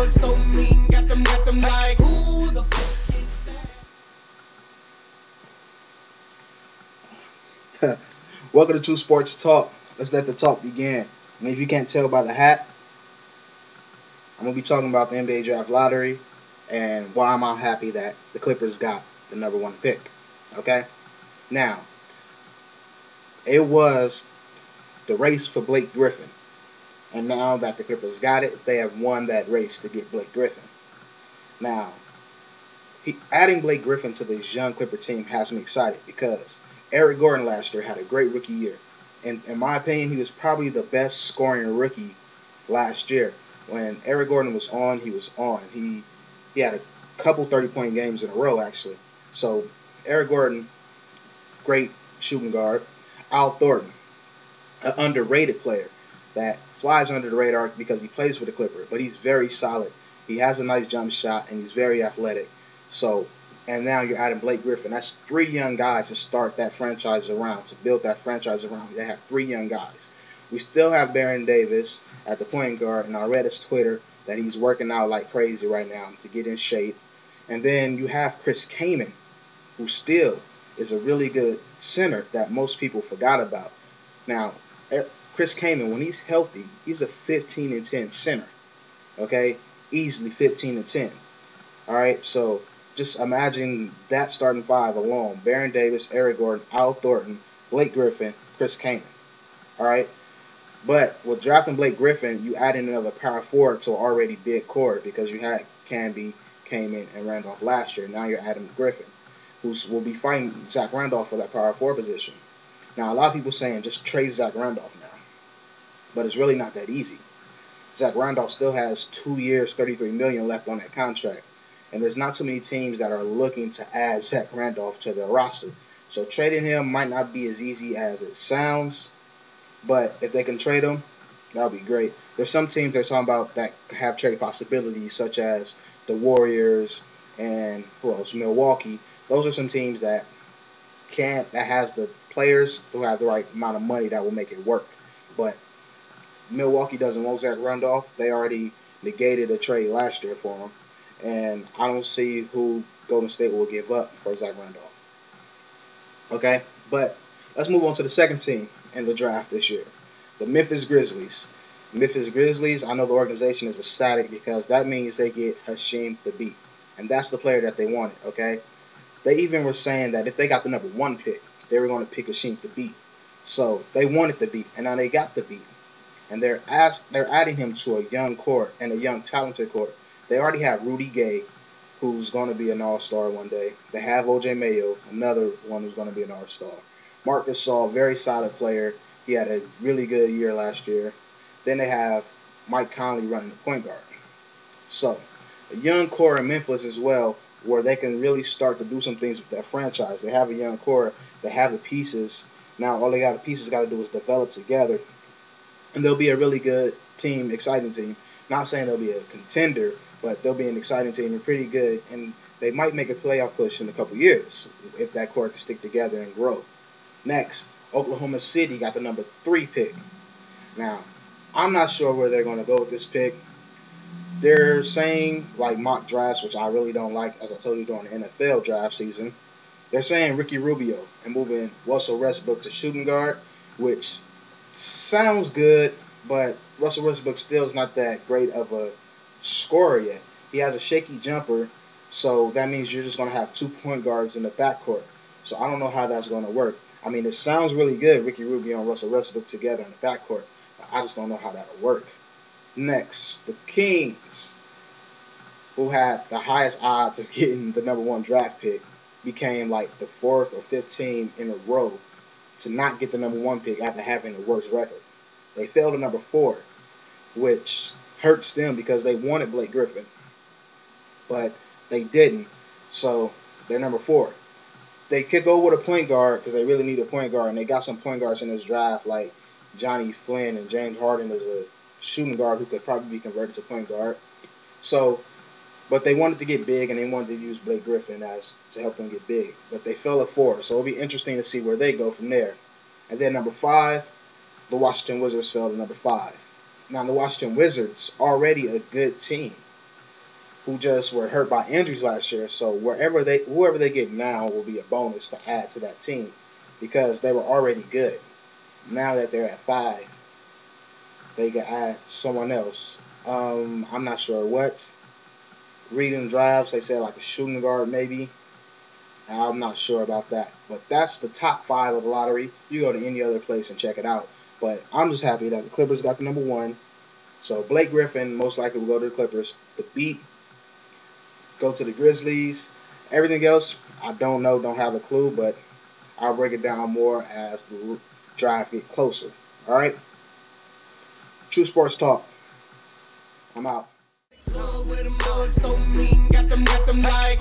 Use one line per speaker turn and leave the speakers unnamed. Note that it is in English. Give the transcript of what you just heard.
look so mean, got them like, who the fuck is that?
Welcome to True Sports Talk. Let's let the talk begin. And if you can't tell by the hat, I'm going to be talking about the NBA Draft Lottery and why I'm happy that the Clippers got the number one pick. Okay? Now, it was the race for Blake Griffin. And now that the Clippers got it, they have won that race to get Blake Griffin. Now, adding Blake Griffin to this young Clipper team has me excited because Eric Gordon last year had a great rookie year. And in my opinion, he was probably the best scoring rookie last year. When Eric Gordon was on, he was on. He had a couple 30-point games in a row, actually. So, Eric Gordon, great shooting guard. Al Thornton, an underrated player that flies under the radar because he plays for the Clippers, but he's very solid. He has a nice jump shot, and he's very athletic. So, and now you're adding Blake Griffin. That's three young guys to start that franchise around, to build that franchise around. They have three young guys. We still have Baron Davis at the point guard, and I read his Twitter that he's working out like crazy right now to get in shape. And then you have Chris Kaman, who still is a really good center that most people forgot about. Now, Chris Kaman, when he's healthy, he's a 15-10 center. Okay? Easily 15-10. All right? So just imagine that starting five alone. Baron Davis, Eric Gordon, Al Thornton, Blake Griffin, Chris Kaman. All right? But with drafting Blake Griffin, you add in another power forward to an already big core because you had Canby, Kaman, and Randolph last year. Now you're adding Griffin, who will be fighting Zach Randolph for that power forward position. Now, a lot of people saying just trade Zach Randolph now. But it's really not that easy. Zach Randolph still has 2 years, $33 million left on that contract. And there's not too many teams that are looking to add Zach Randolph to their roster. So trading him might not be as easy as it sounds. But if they can trade him, that would be great. There's some teams they're talking about that have trade possibilities, such as the Warriors and who else? Milwaukee. Those are some teams that has the players who have the right amount of money that will make it work. But Milwaukee doesn't want Zach Randolph. They already negated a trade last year for him. And I don't see who Golden State will give up for Zach Randolph. Okay? But let's move on to the second team in the draft this year. The Memphis Grizzlies. Memphis Grizzlies, I know the organization is ecstatic because that means they get Hasheem Thabeet. And that's the player that they wanted, okay? They even were saying that if they got the number one pick, they were going to pick Hasheem Thabeet. So they wanted Thabeet, and now they got Thabeet. And they're adding him to a young core and a young talented core. They already have Rudy Gay, who's going to be an all-star one day. They have O.J. Mayo, another one who's going to be an all-star. Marc Gasol, very solid player. He had a really good year last year. Then they have Mike Conley running the point guard. So, a young core in Memphis as well, where they can really start to do some things with that franchise. They have a young core. They have the pieces. Now, all the pieces got to do is develop together. And they'll be a really good team, exciting team. Not saying they'll be a contender, but they'll be an exciting team and pretty good. And they might make a playoff push in a couple years if that core can stick together and grow. Next, Oklahoma City got the number 3 pick. Now, I'm not sure where they're going to go with this pick. They're saying, like mock drafts, which I really don't like, as I told you during the NFL draft season, they're saying Ricky Rubio and moving Russell Westbrook to shooting guard, which sounds good, but Russell Westbrook still is not that great of a scorer yet. He has a shaky jumper, so that means you're just going to have 2 point guards in the backcourt. So I don't know how that's going to work. I mean, it sounds really good, Ricky Rubio and Russell Westbrook together in the backcourt, but I just don't know how that'll work. Next, the Kings, who had the highest odds of getting the number 1 draft pick, became like the 4th or 5th team in a row to not get the number 1 pick after having the worst record. They fell to number 4, which hurts them because they wanted Blake Griffin, but they didn't. So they're number 4. They could go with a point guard because they really need a point guard, and they got some point guards in this draft like Johnny Flynn and James Harden is a shooting guard who could probably be converted to point guard. So, but they wanted to get big, and they wanted to use Blake Griffin as to help them get big. But they fell at 4, so it'll be interesting to see where they go from there. And then number 5, the Washington Wizards fell to number 5. Now, the Washington Wizards already a good team. who just were hurt by injuries last year. So whoever they get now will be a bonus to add to that team because they were already good. Now that they're at 5, they can add someone else. I'm not sure what. Reading drafts, they said like a shooting guard maybe. I'm not sure about that. But that's the top 5 of the lottery. You go to any other place and check it out. But I'm just happy that the Clippers got the number 1. So Blake Griffin most likely will go to the Clippers. The Beat go to the Grizzlies. Everything else, I don't know, don't have a clue, but I'll break it down more as the draft get closer. All right? True Sports Talk. I'm out.
With a mug so mean, got them like